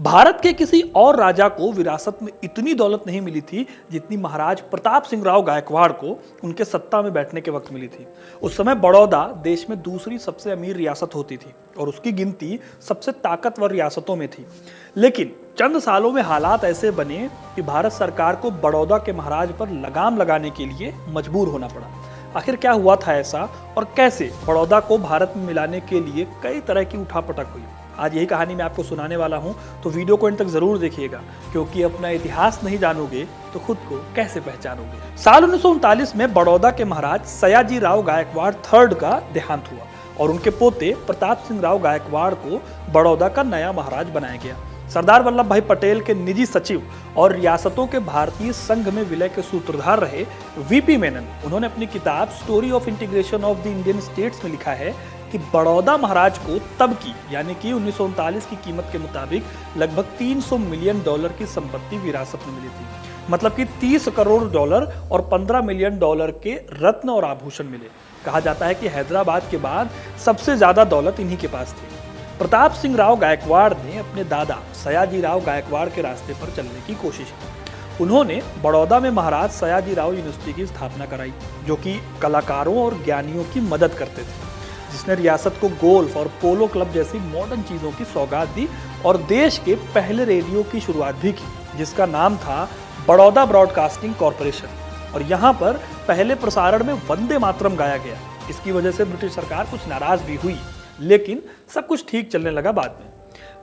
भारत के किसी और राजा को विरासत में इतनी दौलत नहीं मिली थी जितनी महाराज प्रताप सिंह राव गायकवाड़ को उनके सत्ता में बैठने के वक्त मिली थी। उस समय बड़ौदा देश में दूसरी सबसे अमीर रियासत होती थी और उसकी गिनती सबसे ताकतवर रियासतों में थी। लेकिन चंद सालों में हालात ऐसे बने कि भारत सरकार को बड़ौदा के महाराज पर लगाम लगाने के लिए मजबूर होना पड़ा। आखिर क्या हुआ था ऐसा और कैसे बड़ौदा को भारत में मिलाने के लिए कई तरह की उठापटक हुई, आज यही कहानी मैं आपको सुनाने वाला हूं। तो वीडियो को अंत तक जरूर देखिएगा, क्योंकि अपना इतिहास नहीं जानोगे तो खुद को कैसे पहचानोगे। साल 1939 में बड़ौदा के महाराज सयाजी राव गायकवाड़ थर्ड का देहांत हुआ और उनके पोते प्रताप सिंह राव गायकवाड़ को बड़ौदा का नया महाराज बनाया गया। सरदार वल्लभ भाई पटेल के निजी सचिव और रियासतों के भारतीय संघ में विलय के सूत्रधार रहे वीपी मेनन, उन्होंने अपनी किताब story of integration of the Indian states में लिखा है कि बड़ौदा महाराज को तब की यानी कि 1939 की कीमत के मुताबिक लगभग $300 मिलियन की संपत्ति विरासत में मिली थी। मतलब कि $30 करोड़ और $15 मिलियन के रत्न और आभूषण मिले। कहा जाता है कि हैदराबाद के बाद सबसे ज्यादा दौलत इन्हीं के पास थी। प्रताप सिंह राव गायकवाड़ ने अपने दादा सयाजी राव गायकवाड़ के रास्ते पर चलने की कोशिश की। उन्होंने बड़ौदा में महाराज सयाजी राव यूनिवर्सिटी की स्थापना कराई, जो कि कलाकारों और ज्ञानियों की मदद करते थे, जिसने रियासत को गोल्फ और पोलो क्लब जैसी मॉडर्न चीजों की सौगात दी और देश के पहले रेडियो की शुरुआत भी की, जिसका नाम था बड़ौदा ब्रॉडकास्टिंग कॉरपोरेशन। और यहाँ पर पहले प्रसारण में वंदे मातरम गाया गया। इसकी वजह से ब्रिटिश सरकार कुछ नाराज भी हुई, लेकिन सब कुछ ठीक चलने लगा बाद में।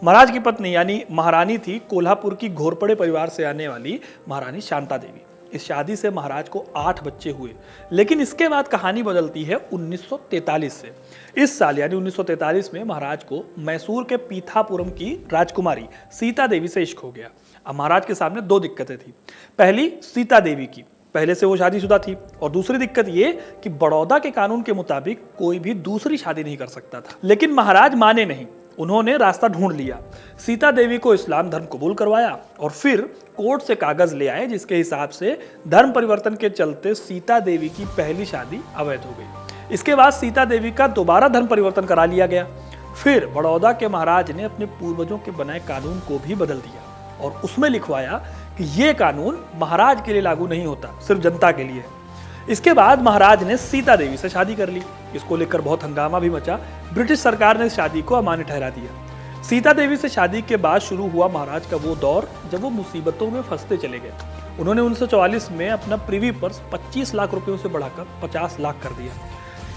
महाराज की पत्नी यानी महारानी थी कोल्हापुर की घोरपड़े परिवार से आने वाली महारानी शांता देवी। इस शादी से महाराज को 8 बच्चे हुए, लेकिन इसके बाद कहानी बदलती है 1943 से। इस साल यानी 1943 में महाराज को मैसूर के पीथापुरम की राजकुमारी सीता देवी से इश्क हो गया। अब महाराज के सामने 2 दिक्कतें थी। पहली सीता देवी की, पहले से वो शादीशुदा थी, और दूसरी दिक्कत ये कि बड़ौदा के कानून के मुताबिक कोई भी दूसरी शादी नहीं कर सकता था। लेकिन महाराज माने नहीं, उन्होंने रास्ता ढूंढ लिया। सीता देवी को इस्लाम धर्म कबूल करवाया और फिर कोर्ट से कागज ले आए, जिसके हिसाब से धर्म परिवर्तन के चलते सीता देवी की पहली शादी अवैध हो गई। इसके बाद सीता देवी का दोबारा धर्म परिवर्तन करा लिया गया। फिर बड़ौदा के महाराज ने अपने पूर्वजों के बनाए कानून को भी बदल दिया और उसमें लिखवाया कि ये कानून महाराज के लिए लागू नहीं होता, सिर्फ जनता के लिए है। इसके बाद महाराज ने सीता देवी से शादी कर ली। इसको लेकर बहुत हंगामा भी मचा। ब्रिटिश सरकार ने इस शादी को अमान्य ठहरा दिया। सीता देवी से शादी के बाद शुरू हुआ महाराज का वो दौर जब वो मुसीबतों में फंसते चले गए। उन्होंने 1944 में अपना प्रिवी पर्स 25 लाख रुपयों से बढ़ाकर 50 लाख कर दिया।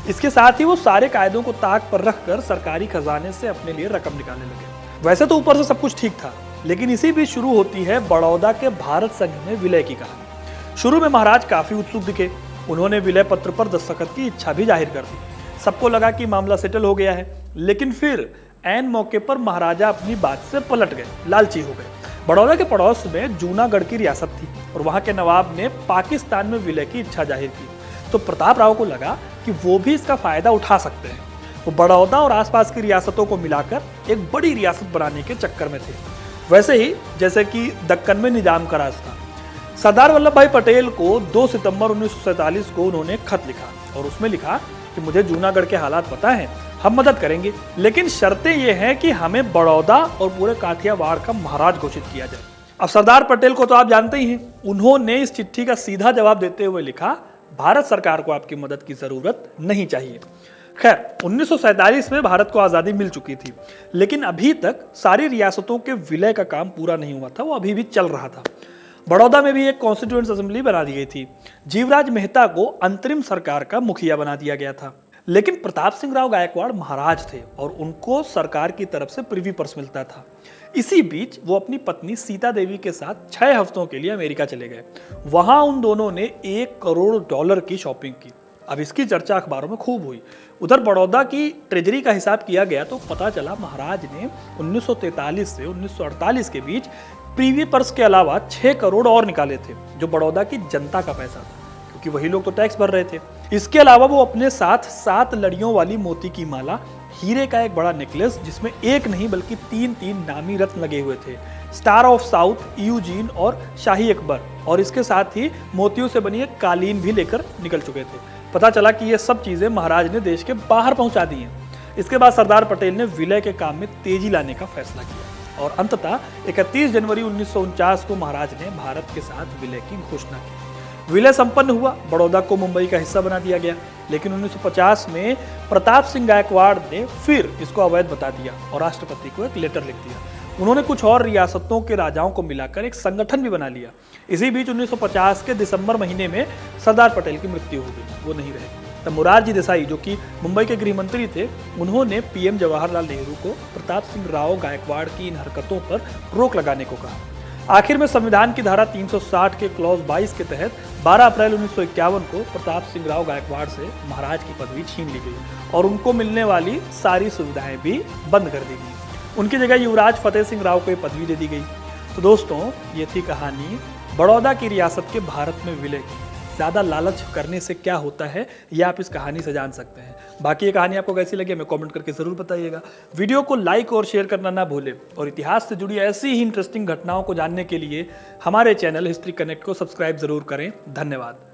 इसके साथ ही वो सारे कायदों को ताक पर रखकर सरकारी खजाने से अपने लिए रकम निकालने लगे। वैसे तो ऊपर से सब कुछ ठीक था, लेकिन इसी बीच शुरू होती है बड़ौदा के भारत संघ में विलय की कहानी। शुरू में महाराज काफी उत्सुक दिखे। उन्होंने विलय पत्र पर दस्तखत की इच्छा भी जाहिर कर दी। सबको लगा कि मामला सेटल हो गया है, लेकिन फिर ऐन मौके पर महाराजा अपनी बात से पलट गए, लालची हो गए। बड़ौदा के पड़ोस में जूनागढ़ की रियासत थी और वहां के नवाब ने पाकिस्तान में विलय की इच्छा जाहिर की। तो प्रताप राव को लगा कि वो भी इसका फायदा उठा सकते हैं। वो बड़ौदा और आसपास की रियासतों को मिलाकर एक बड़ी रियासत बनाने के चक्कर में थे, वैसे ही जैसे कि दक्कन में निजाम का राज था। सरदार वल्लभ भाई पटेल को 2 सितंबर 1947 को उन्होंने खत लिखा और उसमें लिखा कि मुझे जूनागढ़ के हालात पता है, हम मदद करेंगे, लेकिन शर्तें ये हैं कि हमें बड़ौदा और पूरे काठियावाड़ का महाराज घोषित किया जाए। अब सरदार पटेल को तो आप जानते ही हैं, उन्होंने इस चिट्ठी का सीधा जवाब देते हुए लिखा, भारत सरकार को आपकी मदद की जरूरत नहीं चाहिए। खैर 1947 में भारत को आजादी मिल चुकी थी, लेकिन अभी तक सारी रियासतों के विलय का काम पूरा नहीं हुआ था, वो अभी भी चल रहा था। बड़ौदा में भी एक कॉन्स्टिट्यूएंट असेंबली बना दी गई थी। जीवराज मेहता को अंतरिम सरकार का मुखिया बना दिया गया था। लेकिन प्रताप सिंह राव गायकवाड़ महाराज थे और उनको सरकार की तरफ से प्रिवी पर्स मिलता था। इसी बीच वो अपनी पत्नी सीता देवी के साथ 6 हफ्तों के लिए अमेरिका चले गए। वहां उन दोनों ने $1 करोड़ की शॉपिंग की। अब इसकी चर्चा अखबारों में खूब हुई। उधर बड़ौदा की ट्रेजरी का हिसाब किया गया तो पता चला महाराज ने 1943 से 1948 के बीच प्रीवी पर्स के अलावा 6 करोड़ और निकाले थे, जो बड़ौदा की जनता का पैसा था, क्योंकि वही लोग तो टैक्स भर रहे थे। इसके अलावा वो अपने साथ 7 लड़ियों वाली मोती की माला, हीरे का एक बड़ा नेकलेस जिसमें एक नहीं बल्कि 3 नामी रत्न लगे हुए थे, स्टार ऑफ साउथ, यूजीन और शाही अकबर, और इसके साथ ही मोतियों से बनी एक कालीन भी लेकर निकल चुके थे। पता चला कि ये सब चीजें महाराज ने देश के बाहर पहुंचा दी हैं। इसके बाद सरदार पटेल ने विलय के काम में तेजी लाने का फैसला किया और अंततः 31 जनवरी 1949 को महाराज ने भारत के साथ विलय की घोषणा की। विलय संपन्न हुआ, बड़ौदा को मुंबई का हिस्सा बना दिया गया, लेकिन 1950 में प्रताप सिंह गायकवाड़ ने फिर इसको अवैध बता दिया और राष्ट्रपति को एक लेटर लिख दिया। उन्होंने कुछ और रियासतों के राजाओं को मिलाकर एक संगठन भी बना लिया। इसी बीच 1950 के दिसंबर महीने में सरदार पटेल की मृत्यु हो गई, वो नहीं रहे। तब मोरारजी देसाई, जो कि मुंबई के गृह मंत्री थे, उन्होंने पीएम जवाहरलाल नेहरू को प्रताप सिंह राव गायकवाड़ की इन हरकतों पर रोक लगाने को कहा। आखिर में संविधान की धारा 360 के क्लॉज 22 के तहत 12 अप्रैल 1951 को प्रताप सिंह राव गायकवाड़ से महाराज की पदवी छीन ली गई और उनको मिलने वाली सारी सुविधाएं भी बंद कर दी गई। उनकी जगह युवराज फतेह सिंह राव को पदवी दे दी गई। तो दोस्तों, ये थी कहानी बड़ौदा की रियासत के भारत में विलय की। ज़्यादा लालच करने से क्या होता है, ये आप इस कहानी से जान सकते हैं। बाकी ये कहानी आपको कैसी लगी हमें कमेंट करके ज़रूर बताइएगा। वीडियो को लाइक और शेयर करना ना भूलें और इतिहास से जुड़ी ऐसी ही इंटरेस्टिंग घटनाओं को जानने के लिए हमारे चैनल हिस्ट्री कनेक्ट को सब्सक्राइब ज़रूर करें। धन्यवाद।